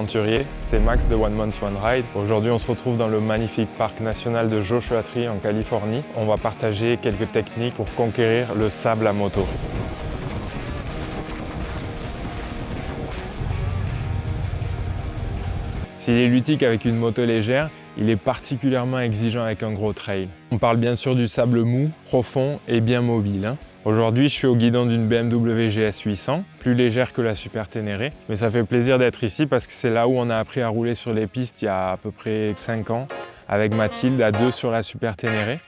aventuriers, c'est Max de One Month One Ride. Aujourd'hui on se retrouve dans le magnifique parc national de Joshua Tree en Californie. On va partager quelques techniques pour conquérir le sable à moto. S'il est ludique avec une moto légère, il est particulièrement exigeant avec un gros trail. On parle bien sûr du sable mou, profond et bien mobile. Aujourd'hui, je suis au guidon d'une BMW GS 800, plus légère que la Super Ténéré. Mais ça fait plaisir d'être ici parce que c'est là où on a appris à rouler sur les pistes il y a à peu près 5 ans, avec Mathilde à 2 sur la Super Ténéré.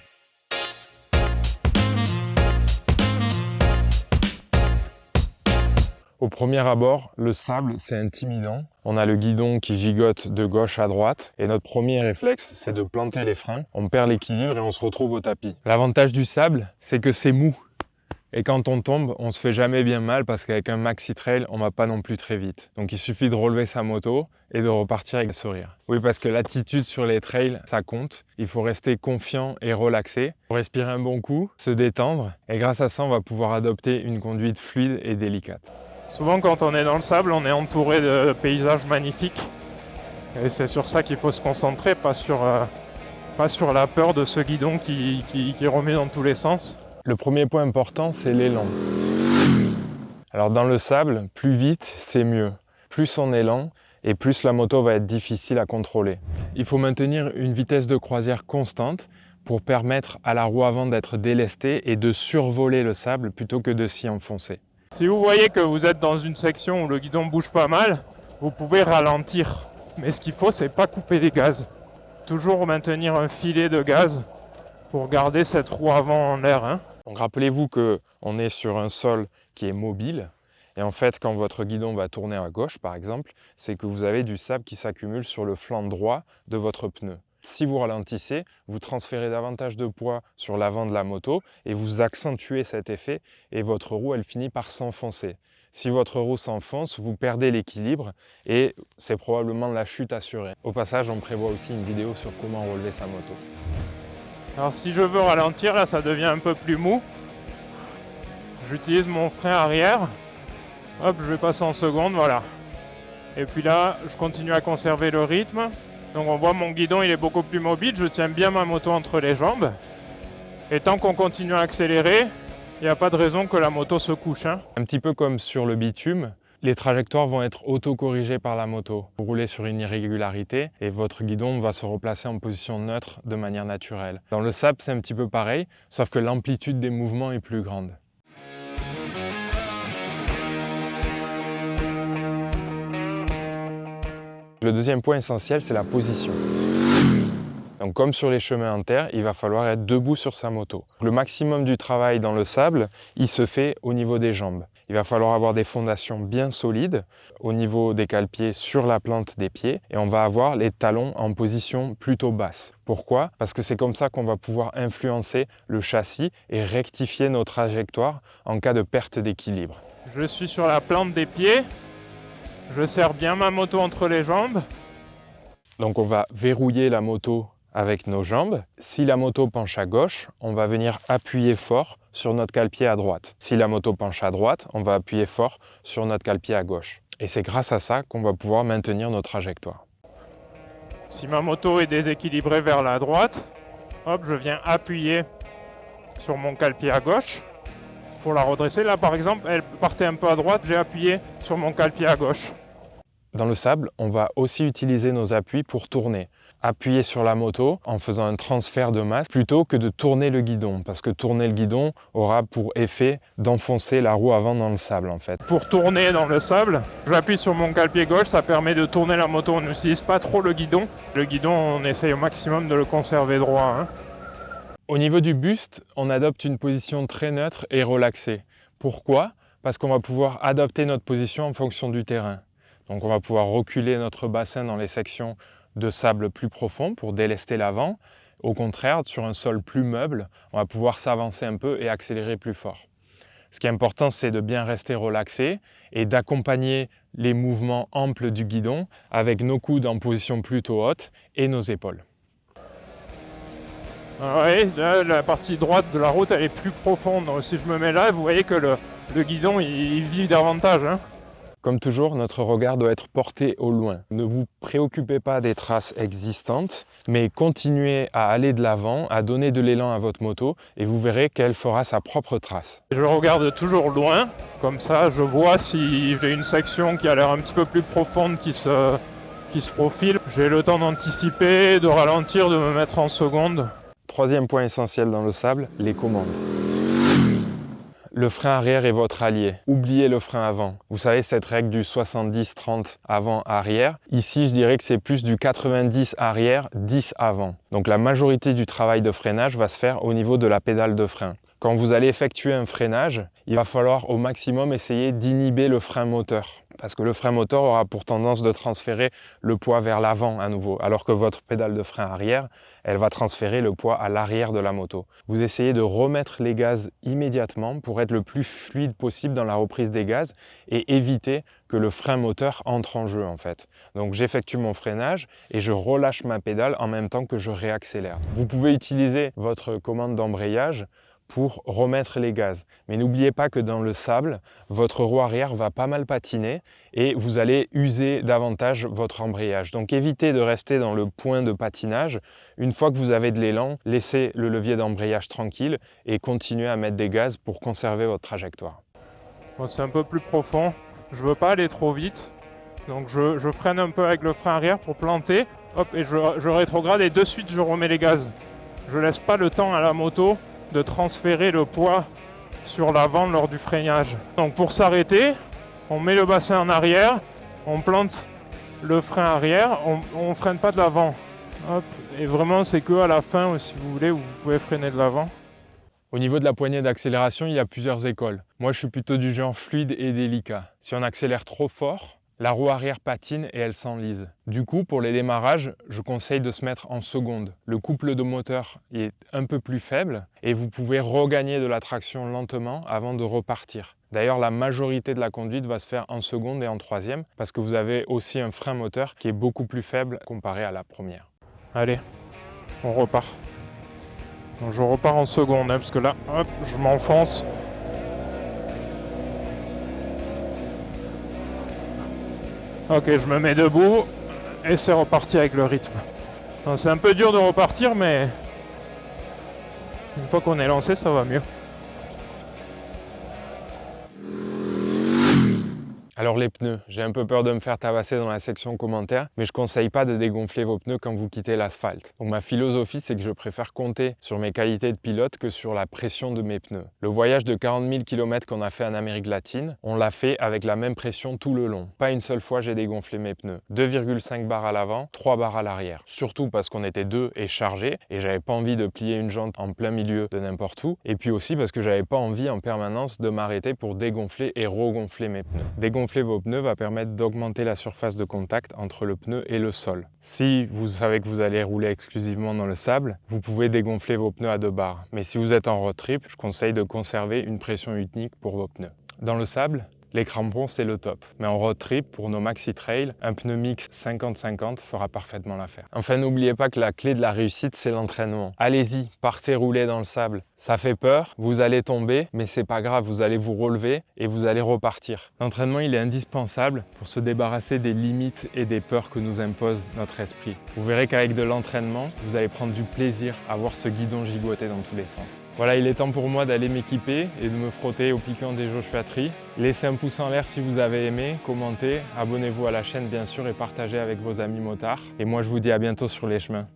Au premier abord, le sable, c'est intimidant. On a le guidon qui gigote de gauche à droite et notre premier réflexe, c'est de planter les freins. On perd l'équilibre et on se retrouve au tapis. L'avantage du sable, c'est que c'est mou. Et quand on tombe, on se fait jamais bien mal parce qu'avec un maxi trail, on va pas non plus très vite. Donc il suffit de relever sa moto et de repartir avec un sourire. Oui, parce que l'attitude sur les trails, ça compte. Il faut rester confiant et relaxé. Il faut respirer un bon coup, se détendre. Et grâce à ça, on va pouvoir adopter une conduite fluide et délicate. Souvent quand on est dans le sable, on est entouré de paysages magnifiques. Et c'est sur ça qu'il faut se concentrer, pas sur la peur de ce guidon qui remet dans tous les sens. Le premier point important, c'est l'élan. Alors dans le sable, plus vite, c'est mieux. Plus on est lent et plus la moto va être difficile à contrôler. Il faut maintenir une vitesse de croisière constante pour permettre à la roue avant d'être délestée et de survoler le sable plutôt que de s'y enfoncer. Si vous voyez que vous êtes dans une section où le guidon bouge pas mal, vous pouvez ralentir. Mais ce qu'il faut, c'est pas couper les gaz. Toujours maintenir un filet de gaz pour garder cette roue avant en l'air. Donc rappelez-vous qu'on est sur un sol qui est mobile. Et en fait, quand votre guidon va tourner à gauche, par exemple, c'est que vous avez du sable qui s'accumule sur le flanc droit de votre pneu. Si vous ralentissez, vous transférez davantage de poids sur l'avant de la moto et vous accentuez cet effet et votre roue, elle finit par s'enfoncer. Si votre roue s'enfonce, vous perdez l'équilibre et c'est probablement la chute assurée. Au passage, on prévoit aussi une vidéo sur comment relever sa moto. Alors si je veux ralentir, là ça devient un peu plus mou. J'utilise mon frein arrière. Hop, je vais passer en seconde, voilà. Et puis là, je continue à conserver le rythme. Donc on voit mon guidon, il est beaucoup plus mobile, je tiens bien ma moto entre les jambes. Et tant qu'on continue à accélérer, il n'y a pas de raison que la moto se couche. Un petit peu comme sur le bitume, les trajectoires vont être auto-corrigées par la moto. Vous roulez sur une irrégularité et votre guidon va se replacer en position neutre de manière naturelle. Dans le sable, c'est un petit peu pareil, sauf que l'amplitude des mouvements est plus grande. Le deuxième point essentiel, c'est la position. Donc, comme sur les chemins en terre, il va falloir être debout sur sa moto. Le maximum du travail dans le sable, il se fait au niveau des jambes. Il va falloir avoir des fondations bien solides au niveau des cale-pieds sur la plante des pieds et on va avoir les talons en position plutôt basse. Pourquoi? Parce que c'est comme ça qu'on va pouvoir influencer le châssis et rectifier nos trajectoires en cas de perte d'équilibre. Je suis sur la plante des pieds. Je serre bien ma moto entre les jambes. Donc on va verrouiller la moto avec nos jambes. Si la moto penche à gauche, on va venir appuyer fort sur notre cale-pied à droite. Si la moto penche à droite, on va appuyer fort sur notre cale-pied à gauche. Et c'est grâce à ça qu'on va pouvoir maintenir nos trajectoires. Si ma moto est déséquilibrée vers la droite, hop, je viens appuyer sur mon cale-pied à gauche. Pour la redresser, là par exemple, elle partait un peu à droite, j'ai appuyé sur mon cale-pied à gauche. Dans le sable, on va aussi utiliser nos appuis pour tourner. Appuyer sur la moto en faisant un transfert de masse plutôt que de tourner le guidon, parce que tourner le guidon aura pour effet d'enfoncer la roue avant dans le sable en fait. Pour tourner dans le sable, j'appuie sur mon cale-pied gauche, ça permet de tourner la moto, on n'utilise pas trop le guidon. Le guidon, on essaye au maximum de le conserver droit. Au niveau du buste, on adopte une position très neutre et relaxée. Pourquoi? Parce qu'on va pouvoir adapter notre position en fonction du terrain. Donc on va pouvoir reculer notre bassin dans les sections de sable plus profond pour délester l'avant. Au contraire, sur un sol plus meuble, on va pouvoir s'avancer un peu et accélérer plus fort. Ce qui est important, c'est de bien rester relaxé et d'accompagner les mouvements amples du guidon avec nos coudes en position plutôt haute et nos épaules. Oui, la partie droite de la route, elle est plus profonde. Donc, si je me mets là, vous voyez que le guidon, il vit davantage. Comme toujours, notre regard doit être porté au loin. Ne vous préoccupez pas des traces existantes, mais continuez à aller de l'avant, à donner de l'élan à votre moto et vous verrez qu'elle fera sa propre trace. Je regarde toujours loin, comme ça je vois si j'ai une section qui a l'air un petit peu plus profonde qui se profile. J'ai le temps d'anticiper, de ralentir, de me mettre en seconde. Troisième point essentiel dans le sable, les commandes. Le frein arrière est votre allié. Oubliez le frein avant. Vous savez, cette règle du 70-30 avant-arrière. Ici, je dirais que c'est plus du 90 arrière, 10 avant. Donc la majorité du travail de freinage va se faire au niveau de la pédale de frein. Quand vous allez effectuer un freinage, il va falloir au maximum essayer d'inhiber le frein moteur. Parce que le frein moteur aura pour tendance de transférer le poids vers l'avant à nouveau, alors que votre pédale de frein arrière, elle va transférer le poids à l'arrière de la moto. Vous essayez de remettre les gaz immédiatement pour être le plus fluide possible dans la reprise des gaz et éviter que le frein moteur entre en jeu en fait. Donc j'effectue mon freinage et je relâche ma pédale en même temps que je réaccélère. Vous pouvez utiliser votre commande d'embrayage pour remettre les gaz. Mais n'oubliez pas que dans le sable, votre roue arrière va pas mal patiner et vous allez user davantage votre embrayage. Donc évitez de rester dans le point de patinage. Une fois que vous avez de l'élan, laissez le levier d'embrayage tranquille et continuez à mettre des gaz pour conserver votre trajectoire. Bon, c'est un peu plus profond, je veux pas aller trop vite, donc je freine un peu avec le frein arrière pour planter, hop, et je rétrograde et de suite je remets les gaz. Je laisse pas le temps à la moto de transférer le poids sur l'avant lors du freinage. Donc pour s'arrêter, on met le bassin en arrière, on plante le frein arrière, on freine pas de l'avant. Hop, et vraiment c'est que à la fin, si vous voulez, où vous pouvez freiner de l'avant. Au niveau de la poignée d'accélération, il y a plusieurs écoles. Moi, je suis plutôt du genre fluide et délicat. Si on accélère trop fort, la roue arrière patine et elle s'enlise. Du coup, pour les démarrages, je conseille de se mettre en seconde. Le couple de moteur est un peu plus faible et vous pouvez regagner de la traction lentement avant de repartir. D'ailleurs, la majorité de la conduite va se faire en seconde et en troisième parce que vous avez aussi un frein moteur qui est beaucoup plus faible comparé à la première. Allez, on repart. Donc je repars en seconde, parce que là, hop, je m'enfonce. Ok, je me mets debout et c'est reparti avec le rythme. C'est un peu dur de repartir, mais une fois qu'on est lancé, ça va mieux. Alors les pneus, j'ai un peu peur de me faire tabasser dans la section commentaires, mais je ne conseille pas de dégonfler vos pneus quand vous quittez l'asphalte. Donc ma philosophie, c'est que je préfère compter sur mes qualités de pilote que sur la pression de mes pneus. Le voyage de 40 000 km qu'on a fait en Amérique latine, on l'a fait avec la même pression tout le long. Pas une seule fois j'ai dégonflé mes pneus. 2,5 bars à l'avant, 3 bars à l'arrière. Surtout parce qu'on était deux et chargés, et j'avais pas envie de plier une jante en plein milieu de n'importe où. Et puis aussi parce que j'avais pas envie en permanence de m'arrêter pour dégonfler et regonfler mes pneus. Dégonfler vos pneus va permettre d'augmenter la surface de contact entre le pneu et le sol. Si vous savez que vous allez rouler exclusivement dans le sable, vous pouvez dégonfler vos pneus à 2 bars. Mais si vous êtes en road trip, je conseille de conserver une pression unique pour vos pneus. Dans le sable, les crampons, c'est le top. Mais en road trip, pour nos maxi trail, un pneu mix 50-50 fera parfaitement l'affaire. Enfin, n'oubliez pas que la clé de la réussite, c'est l'entraînement. Allez-y, partez rouler dans le sable. Ça fait peur, vous allez tomber, mais c'est pas grave, vous allez vous relever et vous allez repartir. L'entraînement, il est indispensable pour se débarrasser des limites et des peurs que nous impose notre esprit. Vous verrez qu'avec de l'entraînement, vous allez prendre du plaisir à voir ce guidon gigoter dans tous les sens. Voilà, il est temps pour moi d'aller m'équiper et de me frotter au piquant des Joshua Tree. Laissez un pouce en l'air si vous avez aimé, commentez, abonnez-vous à la chaîne bien sûr et partagez avec vos amis motards. Et moi je vous dis à bientôt sur les chemins.